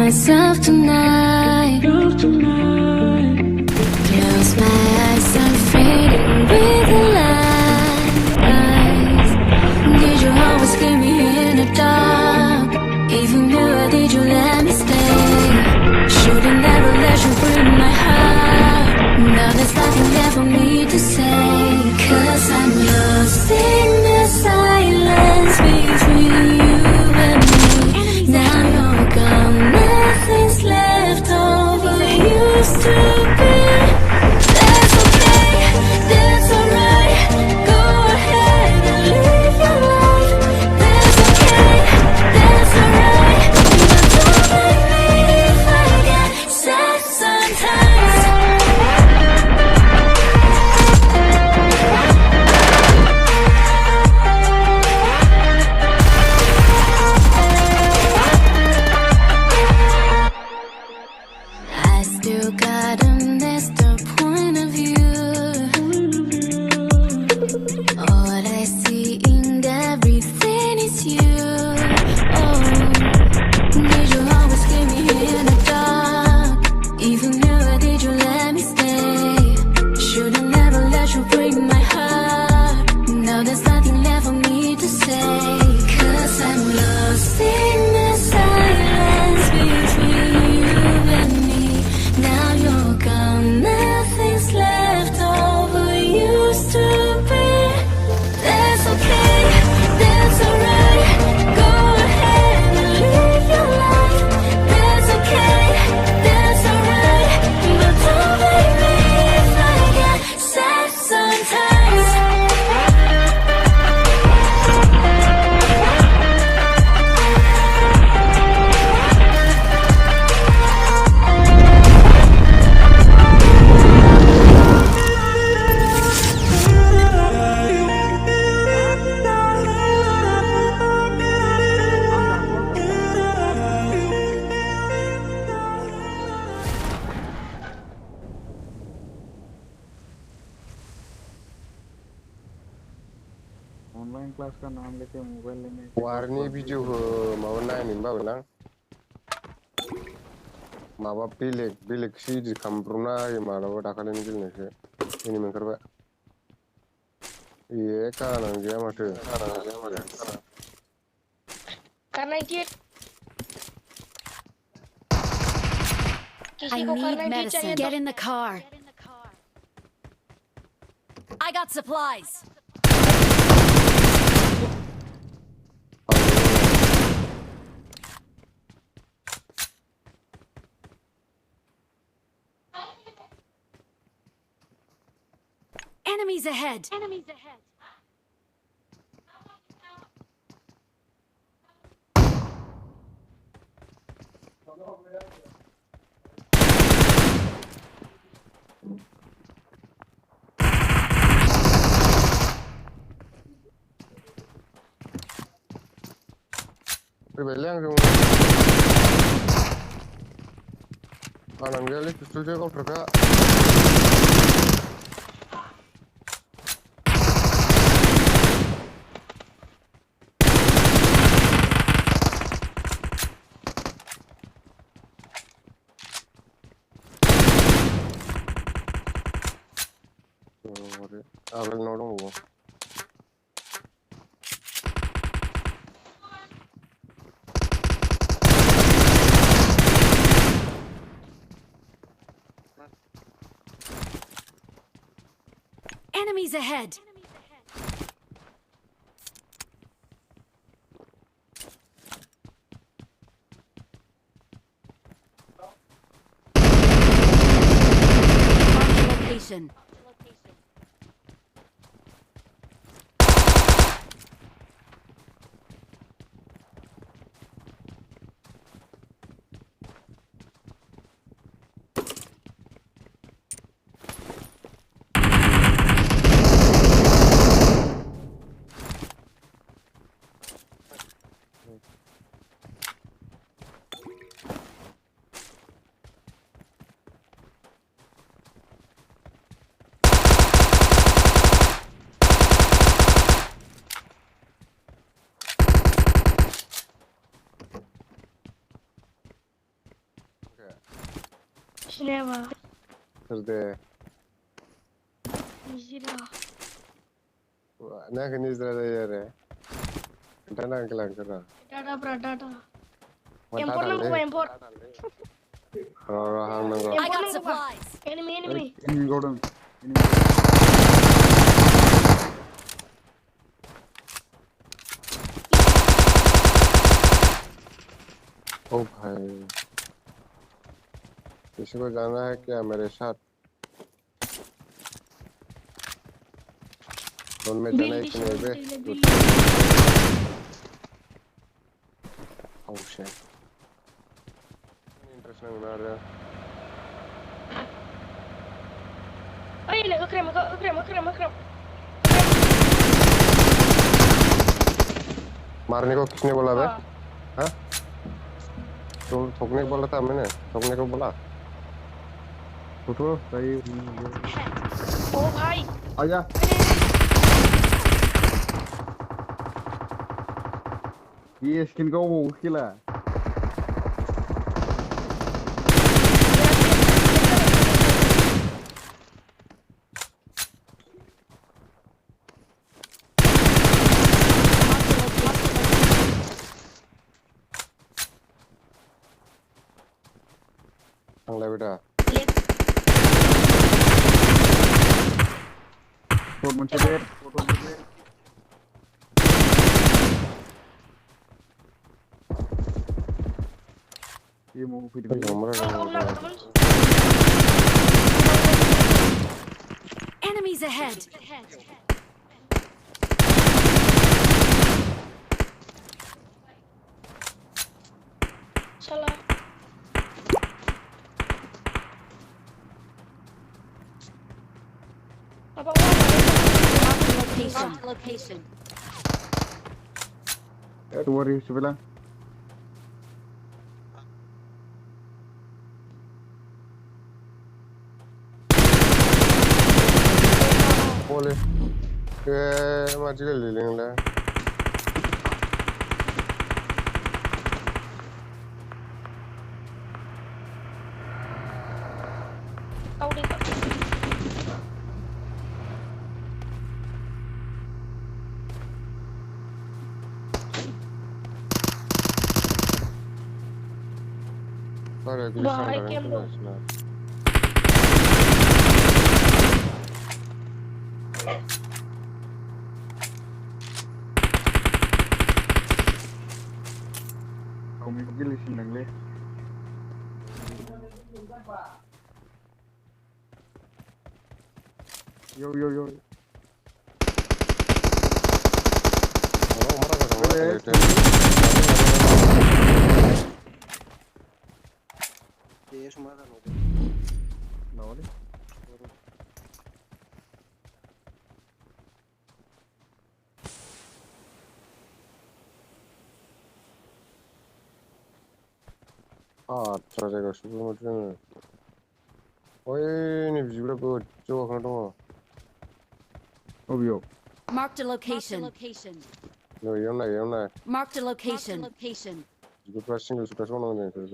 myself tonight. Close my eyes, I'm fading with the lights. Did you always keep me in the dark? Even though did you let me stay? Should've never let you break my heart. Now there's nothing left for me to say. 'Cause I'm lost in the silence between you and me. Now you're gone, nothing's left of what used to be. That's okay, that's alright. Go ahead and live your life. That's okay, that's alright. But don't make me forget sad sometimes. I still gotta miss the point of view. All I see in everything is you. Oh, did you always keep me in the dark? Even though did you let me stay? Should've never let you break my heart. Now there's nothing left for me to say. 'Cause I'm lost in the silence between you and me. Now you're gone, nothing's left of what used to be. That's okay, that's alright. Go ahead and live your life. That's okay, that's alright. But don't make me forget sad sometimes. Online class का नाम लेके mobile लेने वारनि भिडिअखौ माबा नायनोनो बाबायलां माबा बेलेगसो edit खालामब्रबना होयो मालाबा दाखालिनो गेलेनायखौ एनिमे ओंखारबाय कारानो गैया माथो I need medicine. Get in the car. I got supplies. Enemies ahead. फैबायलै आंजों आंनाव गैयालै पिस्तलसो गावथारखा आगोलनाव दंबावो Enemies ahead. Mark the location. Cinema. Nerede? Nizira. Nak ni Israel ya. Entah nak kelang kerana. Data bra data. Mata Import dah nang le. ko import. Orang nang. I got Import supplies. enemy enemy. Enemy golden. ओ भाई किसी को जाना है क्या मेरे साथ phone में जाना है Bildi कि नहीं बे şimdi bildi. oh shit interest नहीं बना रहा Ay le ökrem. मारने को किसने बोला बे हाँ. हाँ तो ठोकने को बोला था मैंने ठोकने को बोला Foto saya. Oh भाई. Aja. Ye skin kau mau kila. Angla बेटा Foto menceder. Foto menceder. Ye mau video. nomor Enemies ahead. Salah. Apa Marked a location. Tu hari sebelah. boleh ke maju ke liling lah kau di Sorry, aku Bahaya disangka game kan tu. sudah. Kau mau pergi lisin nang le. Yo. Oh, marah kan? Boleh. Iya, semua kan. Bawa deh. Ah, terus aku sebelum macam. Oh, ini bisa berapa? Coba kan dong. Oh yo. Marked a location. No, yang na. Marked a location. Juga pressing lu suka sono nih terus.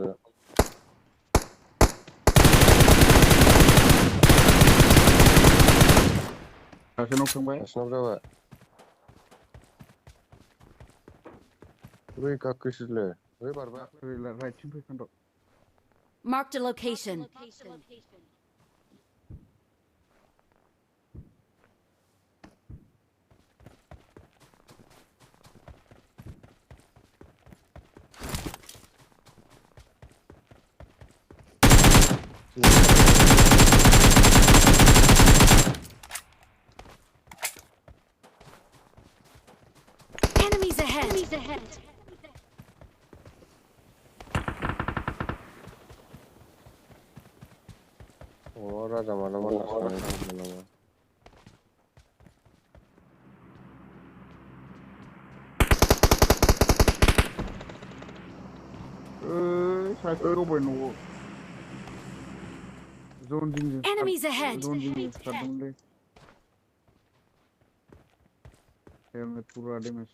Kasih nok sampai. Asnaf berapa? Wih, kaki sih le. Wih, barba. Right sampai kan dok. Marked a location. Enemies ahead. Oh, raja malam mana sekarang. Saya kau boleh nunggu. Zone ding. Enemies ahead. Zone ding start dulu. Helmet pura damage.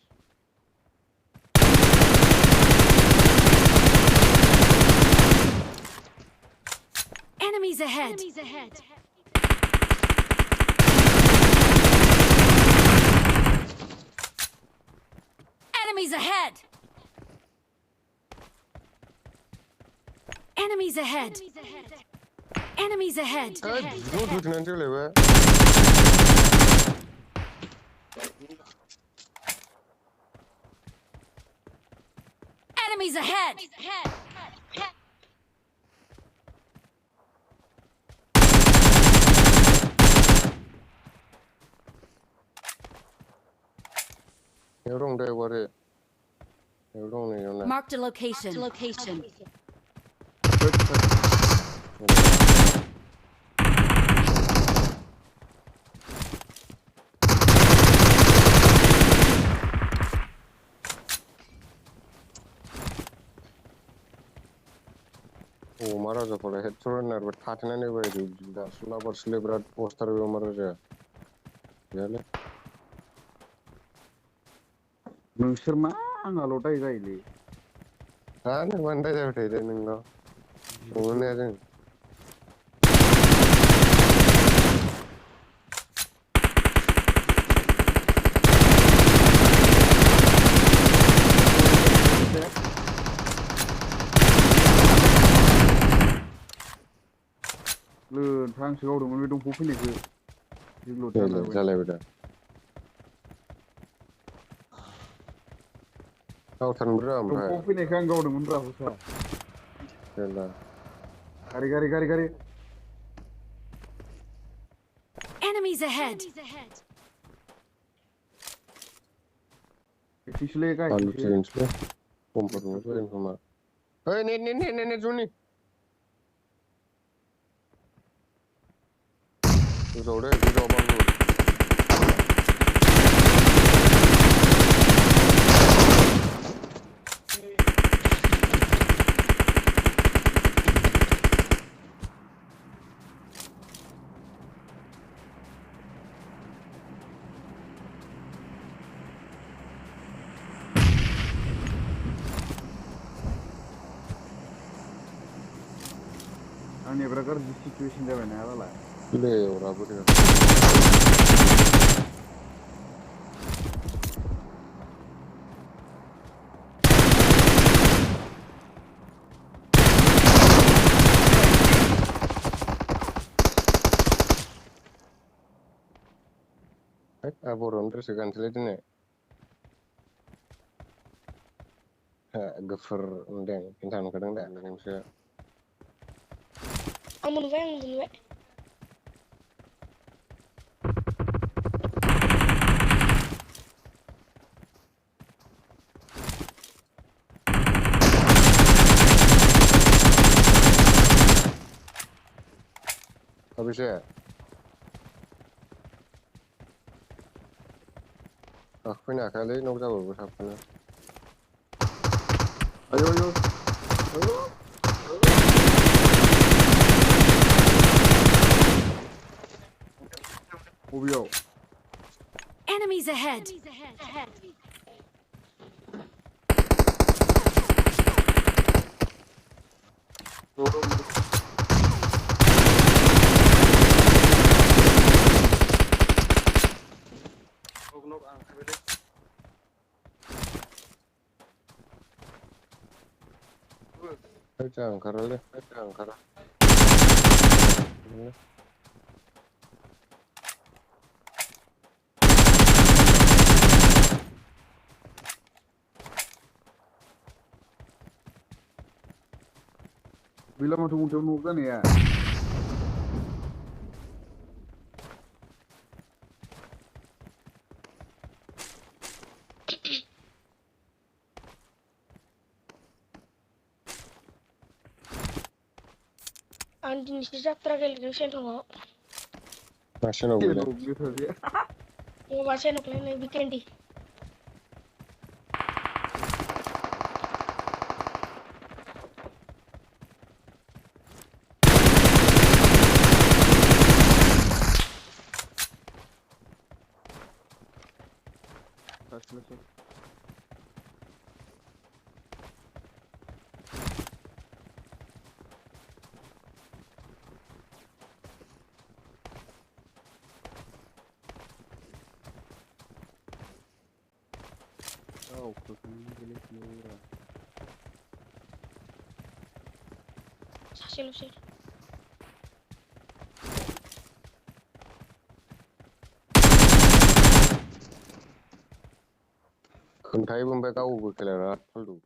Enemies ahead! Enemies ahead! Enemies ahead! Enemies ahead! Enemies ahead! Zor tutunan şöyle be. Enemies ahead! Nếu đông đây qua đây. Nếu đông này nó này. Marked a location. Kaç kaç. Oh, marah aja pula. Head turun nar, but hati nane bayi juga. Sulah bersih berat poster be marah aja. Ya le. नोंसोर मा आंनाल'थाय जायोलै Ha ne banda aja udah itu nenglo. Ini aja. लोन फांसो गावदोंमोन बे दंफां फैनायखौ जोंल' Jalan, जालाबाय jalan udah. Kau tan berapa? दंफां फैनायखौ आं गावदोंमोन रा हुसा Jalan. गारि गारि गारि गारि Enemies ahead! एथिंसोलै गाय Lalu change le. Kompor nih tuh info. Hei, nih, Juni. Tuh udah, udah bang lu. आंनि बिराद गाज्रि सिचुवेसन जाबाय ना दालाय Le, orang apa dia? Apa orang terus ganti lagi nih? Gefer undang, intan kadang dah, yang saya. Amun ve. Habis ya? Aku nak kali nak tahu berapa ni. आयो आयो आयो बबेयाव Enemies ahead! Jangan karena le, jangan karena. Bila माथो मुंथायाव न' जानाया Anjing si Jatra kali ni sen thong. Masih nak boleh. Ngo ba sen okle na weekend di. सासेल'सै खोन्थायोबो ओमफ्राय गावबो खेलाया बिराद फाल्तु